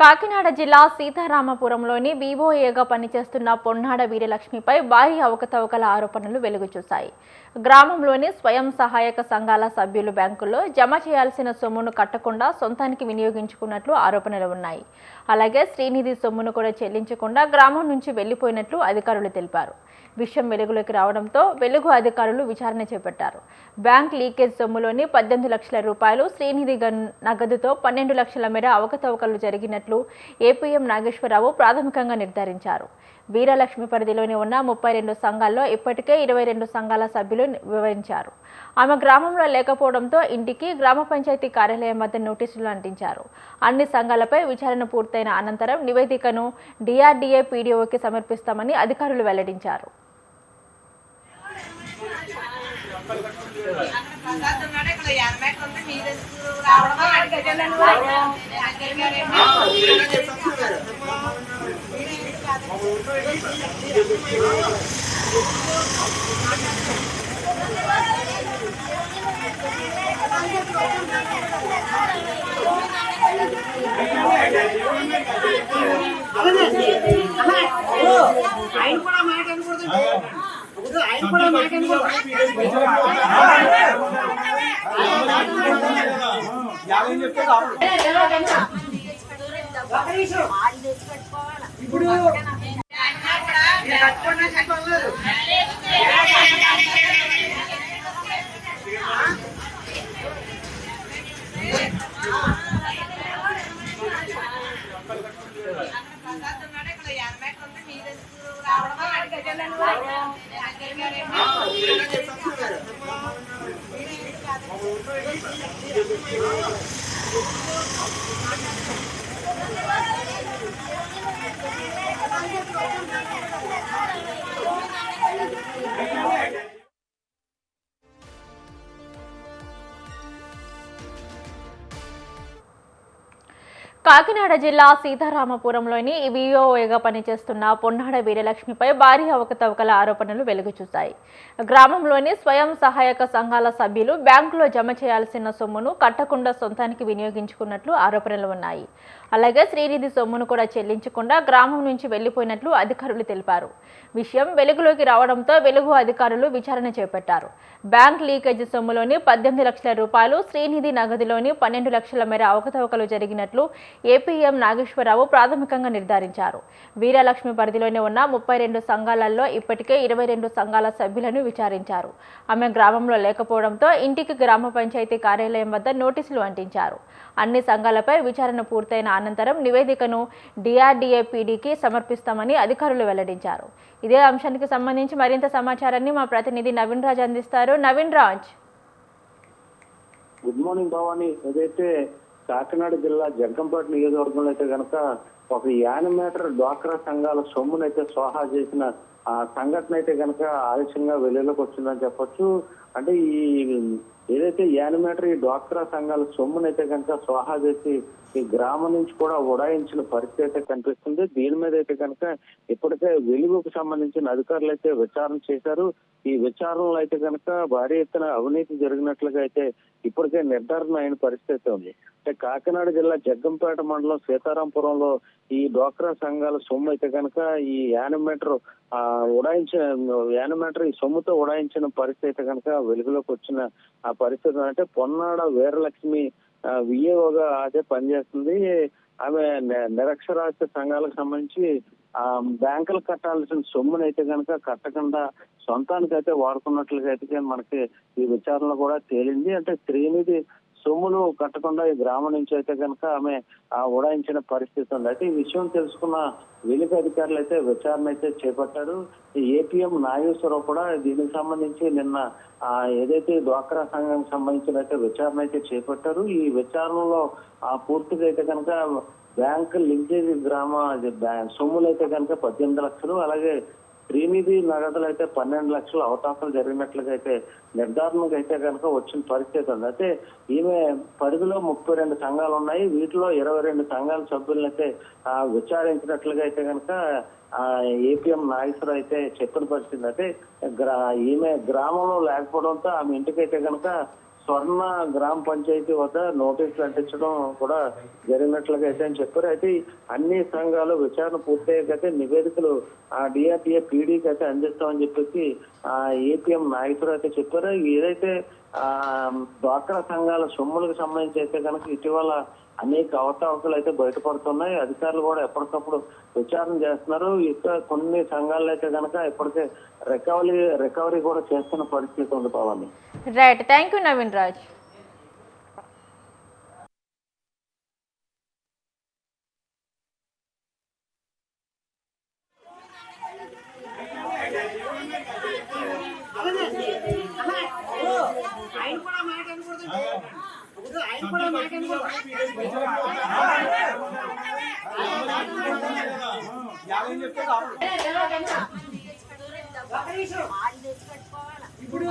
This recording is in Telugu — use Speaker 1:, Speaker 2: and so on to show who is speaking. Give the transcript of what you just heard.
Speaker 1: కాకినాడ జిల్లా సీతారామపురంలోని బీఓఏగా పనిచేస్తున్న పొన్నాడ వీరలక్ష్మిపై భారీ అవకతవకల ఆరోపణలు వెలుగుచూశాయి. గ్రామంలోని స్వయం సహాయక సంఘాల సభ్యులు బ్యాంకుల్లో జమ చేయాల్సిన సొమ్మును కట్టకుండా సొంతానికి వినియోగించుకున్నట్లు ఆరోపణలు ఉన్నాయి. అలాగే శ్రీనిధి సొమ్మును కూడా చెల్లించకుండా గ్రామం నుంచి వెళ్లిపోయినట్లు అధికారులు తెలిపారు. విషయం వెలుగులోకి రావడంతో వెలుగు అధికారులు విచారణ చేపట్టారు. బ్యాంక్ లీకేజ్ సొమ్ములోని 18 లక్షల రూపాయలు, శ్రీనిధి నగదుతో 12 లక్షల మేర అవకతవకలు జరిగినట్లు ఏపీఎం నాగేశ్వరరావు ప్రాథమికంగా నిర్ధారించారు. వీరలక్ష్మి పరిధిలోని ఉన్న 32 సంఘాల్లో ఇప్పటికే 22 సంఘాల సభ్యులు వివరించారు. ఆమె గ్రామంలో లేకపోవడంతో ఇంటికి గ్రామ పంచాయతీ కార్యాలయం వద్ద నోటీసులు అంటించారు. అన్ని సంఘాలపై విచారణ పూర్తయిన అనంతరం నివేదికను డిఆర్డీఏ పీడీఓకి సమర్పిస్తామని అధికారులు వెల్లడించారు. కాకినాడ జిల్లా సీతారామపురంలోని బీఓఏగా పనిచేస్తున్న పొన్నాడ వీరలక్ష్మిపై భారీ అవకతవకల ఆరోపణలు వెలుగుచూశాయి. గ్రామంలోని స్వయం సహాయక సంఘాల సభ్యులు బ్యాంకులో జమ చేయాల్సిన సొమ్మును కట్టకుండా సొంతానికి వినియోగించుకున్నట్లు ఆరోపణలు ఉన్నాయి. అలాగే శ్రీనిధి సొమ్మును కూడా చెల్లించకుండా గ్రామం నుంచి వెళ్లిపోయినట్లు అధికారులు తెలిపారు. విషయం వెలుగులోకి రావడంతో వెలుగు అధికారులు విచారణ చేపట్టారు. బ్యాంక్ లీకేజ్ సొమ్ములోని 18 లక్షల రూపాయలు, శ్రీనిధి నగదులోని 12 లక్షల మేర అవకతవకలు జరిగినట్లు ఏపీఎం నాగేశ్వరరావు ప్రాథమికంగా నిర్ధారించారు. వీరలక్ష్మి పరిధిలోనే ఉన్న 32 సంఘాలలో ఇప్పటికే 22 సంఘాల సభ్యులను విచారించారు. ఆమె గ్రామంలో లేకపోవడంతో ఇంటికి గ్రామ పంచాయతీ కార్యాలయం వద్ద నోటీసులు అంటించారు. అన్ని సంఘాలపై విచారణ పూర్తయిన అనంతరం నివేదికను డిఆర్డీఏ పీడీకి సమర్పిస్తామని అధికారులు వెల్లడించారు. ఇదే అంశానికి సంబంధించి మరింత సమాచారాన్ని మా ప్రతినిధి నవీన్ రాజ్ అందిస్తారు. Naveen Raj,
Speaker 2: good morning Bhavani. ఏదైతే కాకినాడ జిల్లా జగ్గంపేట నియోజకవర్గంలో అయితే కనుక ఒక యానిమేటర్ డ్వాక్రా సంఘాల సొమ్మునైతే స్వాహా చేసిన ఆ సంఘటన అయితే కనుక ఆలస్యంగా వెలుగులోకి వచ్చిందని చెప్పొచ్చు. అంటే ఈ ఏదైతే యానిమేటర్ ఈ డ్వాక్రా సంఘాల సొమ్మునైతే కనుక స్వాహా చేసి ఈ గ్రామం నుంచి కూడా ఉడాయించిన పరిస్థితి అయితే కనిపిస్తుంది. దీని మీద అయితే కనుక ఇప్పటికే వెలుగుకు సంబంధించిన అధికారులు అయితే విచారణ చేశారు. ఈ విచారణలో అయితే కనుక భారీ ఎత్తున అవినీతి జరిగినట్లుగా అయితే ఇప్పటికే నిర్ధారణ అయిన పరిస్థితి ఉంది. అంటే కాకినాడ జిల్లా జగ్గంపేట మండలం సీతారాంపురంలో ఈ డ్వాక్రా సంఘాల సొమ్ము అయితే కనుక ఈ యానిమేటర్ ఈ సొమ్ముతో ఉడాయించిన పరిస్థితి అయితే కనుక వెలుగులోకి వచ్చిన ఆ పరిస్థితి. అంటే పొన్నాడ వీరలక్ష్మి విఏఓగా అదే పనిచేస్తుంది. ఆమె నిరక్షరాస్యత సంఘాలకు సంబంధించి ఆ బ్యాంకులు కట్టాల్సిన సొమ్మును అయితే కనుక కట్టకుండా సొంతానికి అయితే వాడుకున్నట్లుగా అయితే మనకి ఈ విచారణలో కూడా తేలింది. అంటే శ్రీనిధి సొమ్మును కట్టకుండా ఈ గ్రామం నుంచి అయితే కనుక ఆమె ఉడాయించిన పరిస్థితి ఉంది. అయితే ఈ విషయం తెలుసుకున్న వెలుగు అధికారులు అయితే విచారణ అయితే చేపట్టారు. ఈ ఏపీఎం నాగేశ్వరరావు కూడా దీనికి సంబంధించి నిన్న ఏదైతే డ్వాక్రా సంఘానికి సంబంధించిన అయితే విచారణ అయితే చేపట్టారు. ఈ విచారణలో పూర్తిగా అయితే కనుక బ్యాంక్ లింకేజ్ గ్రామ సొమ్ములు అయితే కనుక 18 లక్షలు, అలాగే శ్రీనిధి నగదులు అయితే 12 లక్షలు అవకాశాలు జరిగినట్లుగా అయితే నిర్ధారణకు అయితే కనుక వచ్చిన పరిస్థితి ఉంది. అయితే ఈమె పరిధిలో 32 సంఘాలు ఉన్నాయి. వీటిలో 22 సంఘాల సభ్యులను అయితే విచారించినట్లుగా అయితే కనుక ఏపీఎం నాగేశ్వరరావు అయితే చెప్పిన పరిస్థితి. అయితే ఈమె గ్రామంలో లేకపోవడంతో ఆమె ఇంటికైతే కనుక స్వర్ణ గ్రామ పంచాయతీ వద్ద నోటీసులు అంటించడం కూడా జరిగినట్లుగా అయితే అని చెప్పారు. అయితే అన్ని సంఘాలు విచారణ పూర్తయ్యాకైతే నివేదికలు ఆ డిఆర్డిఏ పీడీకి అయితే అందిస్తామని చెప్పేసి ఏపీఎం నాయకుడు అయితే చెప్పారు. ఏదైతే డ్వాక్రా సంఘాల సొమ్ములకు సంబంధించి అయితే కనుక ఇటీవల అనేక అవకతవకలు అయితే బయటపడుతున్నాయి. అధికారులు కూడా ఎప్పటికప్పుడు విచారణ చేస్తున్నారు. ఇంకా కొన్ని సంఘాలు అయితే కనుక ఇప్పటికే రికవరీ కూడా చేస్తున్న పరిస్థితి ఉంది Pawan.
Speaker 1: Right, thank you Naveen Raj. ఇప్పుడు